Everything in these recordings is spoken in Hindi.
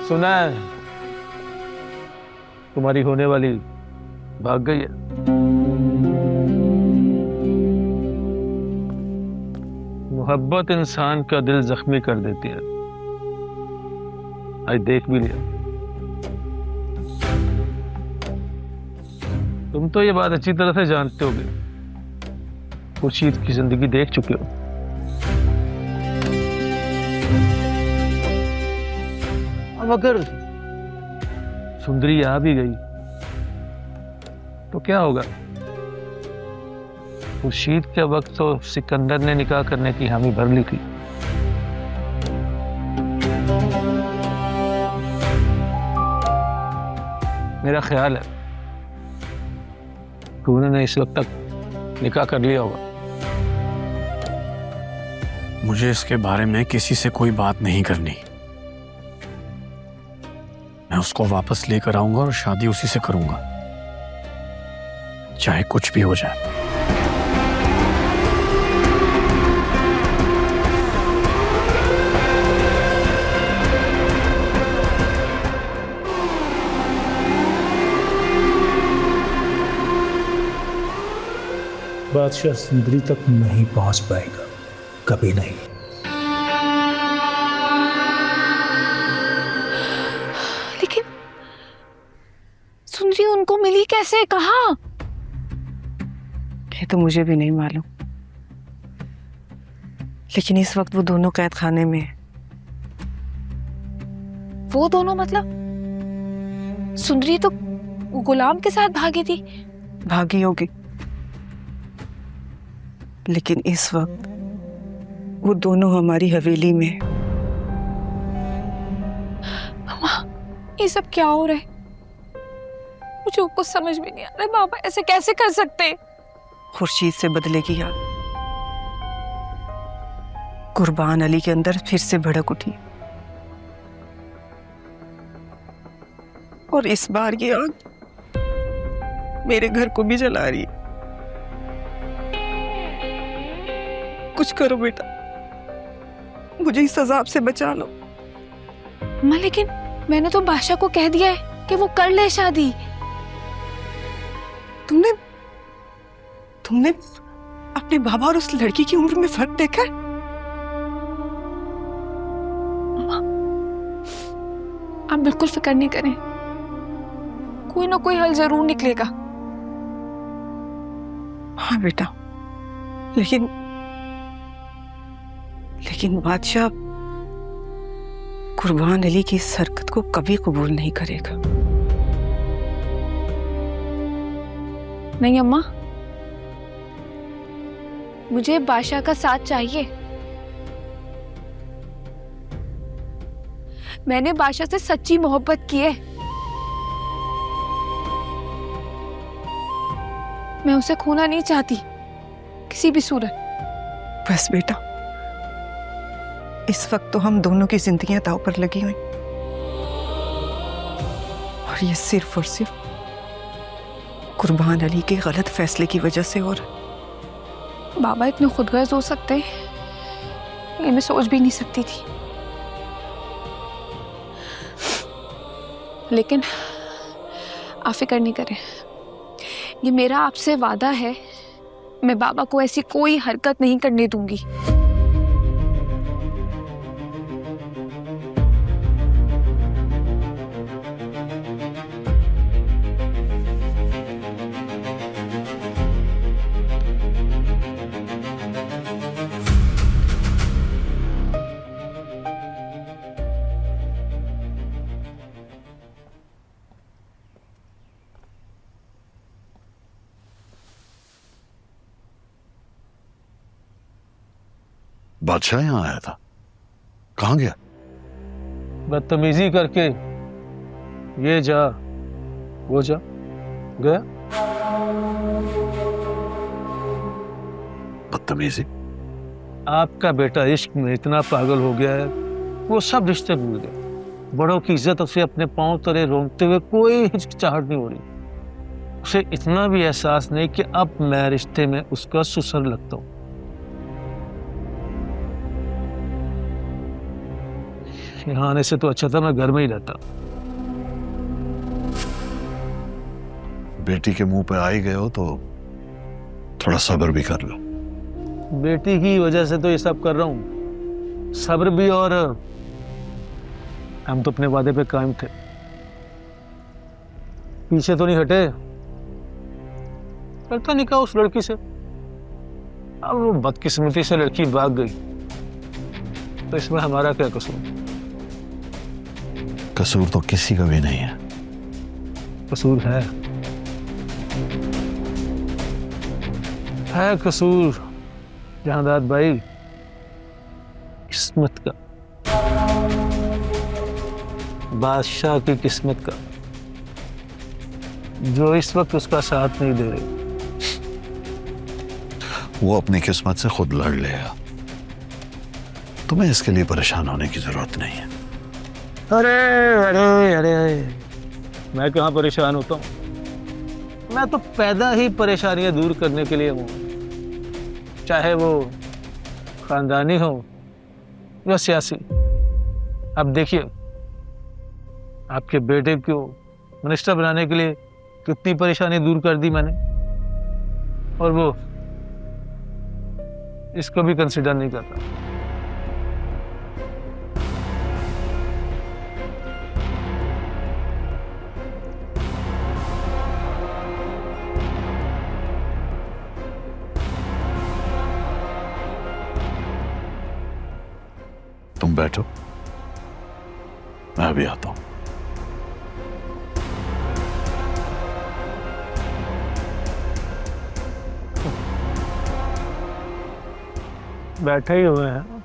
सुना है तुम्हारी होने वाली भाग गई है। मोहब्बत इंसान का दिल जख्मी कर देती है। आज देख भी लिया। तुम तो ये बात अच्छी तरह से जानते होगे। खुर्शीद की जिंदगी देख चुके हो। अब अगर सुंदरी आ भी गई तो क्या होगा? खुर्शीद के वक्त तो सिकंदर ने निकाह करने की हामी भर ली थी। मेरा ख्याल है कि उन्होंने इस वक्त तक निकाह कर लिया होगा। मुझे इसके बारे में किसी से कोई बात नहीं करनी। मैं उसको वापस लेकर आऊंगा और शादी उसी से करूंगा, चाहे कुछ भी हो जाए। बादशाह सुंदरी तक नहीं पहुंच पाएगा, कभी नहीं। लेकिन सुंदरी उनको मिली कैसे, कहाँ? ये तो मुझे भी नहीं मालूम, लेकिन इस वक्त वो दोनों कैद खाने में हैं। वो दोनों मतलब? सुंदरी तो गुलाम के साथ भागी थी। भागी होगी, लेकिन इस वक्त वो दोनों हमारी हवेली में हैं। मामा, ये सब क्या हो रहा है? मुझे कुछ समझ में नहीं आ रहा। बाबा ऐसे कैसे कर सकते? खुर्शीद से बदले की याद कुर्बान अली के अंदर फिर से भड़क उठी, और इस बार ये आग मेरे घर को भी जला रही है। कुछ करो बेटा, मुझे इस अजाब से बचा लो। माँ, लेकिन मैंने तो बादशाह को कह दिया है कि वो कर ले शादी। तुमने तुमने अपने बाबा और उस लड़की की उम्र में फर्क देखा है? आप बिल्कुल फिक्र नहीं करें, कोई ना कोई हल जरूर निकलेगा। हाँ बेटा, लेकिन बादशाह कुर्बान अली की इस हरकत को कभी कबूल नहीं करेगा। नहीं अम्मा, मुझे बादशाह का साथ चाहिए। मैंने बादशाह से सच्ची मोहब्बत की है। मैं उसे खोना नहीं चाहती किसी भी सूरत। बस बेटा, इस वक्त तो हम दोनों की जिंदगियां दांव पर लगी हुई, और ये सिर्फ और सिर्फ कुर्बान अली के गलत फैसले की वजह से। और बाबा इतने खुदगर्ज हो सकते हैं, ये मैं सोच भी नहीं सकती थी। लेकिन आप फिक्र नहीं करें, ये मेरा आपसे वादा है, मैं बाबा को ऐसी कोई हरकत नहीं करने दूंगी। बादशाह यहाँ आया था, कहाँ गया? बदतमीजी करके ये जा वो जा गया। बदतमीजी? आपका बेटा इश्क में इतना पागल हो गया है, वो सब रिश्ते भूल गया। बड़ों की इज्जत उसे अपने पांव तले रोंगते हुए कोई हिचकिचाहट नहीं हो रही। उसे इतना भी एहसास नहीं कि अब मैं रिश्ते में उसका ससुर लगता हूं। यहाँ आने से तो अच्छा था मैं घर में ही रहता। बेटी के मुंह पे आ ही गए हो तो थोड़ा सब्र भी कर लो। बेटी की वजह से तो ये सब कर रहा हूँ, सब्र भी, और हम तो अपने वादे पे कायम थे, पीछे तो नहीं हटे। करता निकाह उस लड़की से, अब वो बदकिस्मती से लड़की भाग गई, तो इसमें हमारा क्या कसूर? कसूर तो किसी का भी नहीं है। कसूर है कसूर जहांदार भाई, किस्मत का, बादशाह की किस्मत का, जो इस वक्त उसका साथ नहीं दे रही। वो अपनी किस्मत से खुद लड़ लेगा, तुम्हें इसके लिए परेशान होने की जरूरत नहीं है। अरे अरे अरे, मैं कहाँ परेशान होता हूँ? मैं तो पैदा ही परेशानियां दूर करने के लिए हूँ, चाहे वो खानदानी हो या सियासी। अब देखिए, आपके बेटे को मिनिस्टर बनाने के लिए कितनी परेशानी दूर कर दी मैंने, और वो इसको भी कंसिडर नहीं करता। तुम बैठो, मैं अभी आता हूं। बैठे ही हुए हैं,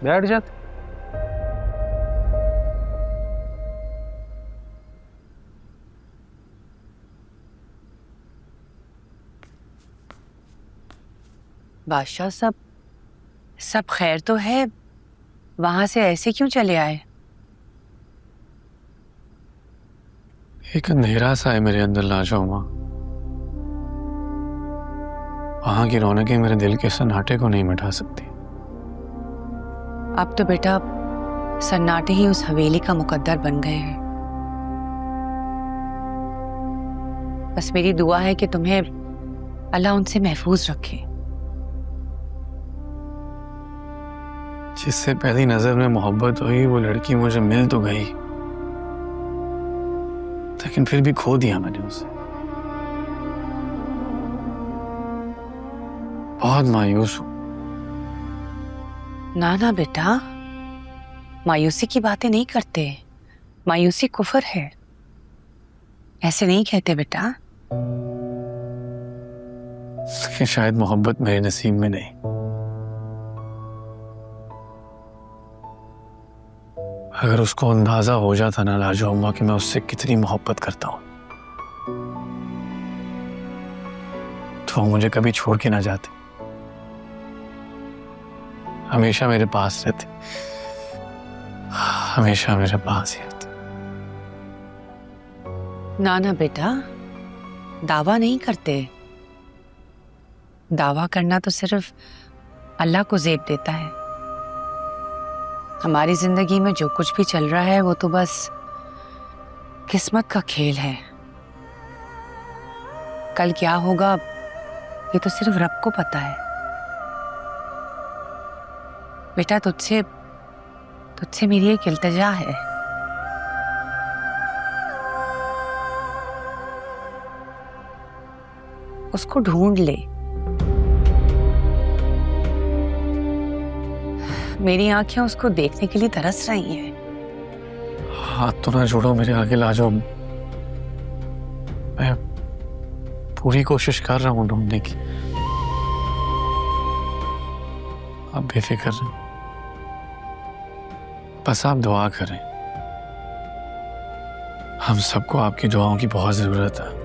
बैठ जाते। बादशाह, सब खैर तो है? वहां से ऐसे क्यों चले आए? एक अंधेरा सा है मेरे अंदर लाजो माँ। वहां की रौनकें मेरे दिल के सन्नाटे को नहीं मिटा सकती। अब तो बेटा सन्नाटे ही उस हवेली का मुकद्दर बन गए हैं। बस मेरी दुआ है कि तुम्हें अल्लाह उनसे महफूज रखे। जिससे पहली नजर में मोहब्बत हुई वो लड़की मुझे मिल तो गई, लेकिन फिर भी खो दिया मैंने उसे। बहुत मायूस हूं। ना ना बेटा, मायूसी की बातें नहीं करते। मायूसी कुफर है, ऐसे नहीं कहते बेटा। लेकिन शायद मोहब्बत मेरे नसीब में नहीं। अगर उसको अंदाजा हो जाता ना लाजो अम्मा कि मैं उससे कितनी मोहब्बत करता हूं, तो वो मुझे कभी छोड़ के ना जाते, हमेशा मेरे पास रहते, हमेशा मेरे पास ही रहते। ना ना बेटा, दावा नहीं करते। दावा करना तो सिर्फ अल्लाह को ज़ेब देता है। हमारी जिंदगी में जो कुछ भी चल रहा है वो तो बस किस्मत का खेल है। कल क्या होगा ये तो सिर्फ रब को पता है। बेटा तुझसे मेरी एक इल्तिजा है। उसको ढूंढ ले। मेरी आंखें उसको देखने के लिए तरस रही हैं। हाथ तो ना जोड़ो मेरे आगे लाजो, मैं पूरी कोशिश कर रहा हूं ढूंढने की। आप बेफिक्र रहें, बस आप दुआ करें। हम सबको आपकी दुआओं की बहुत जरूरत है।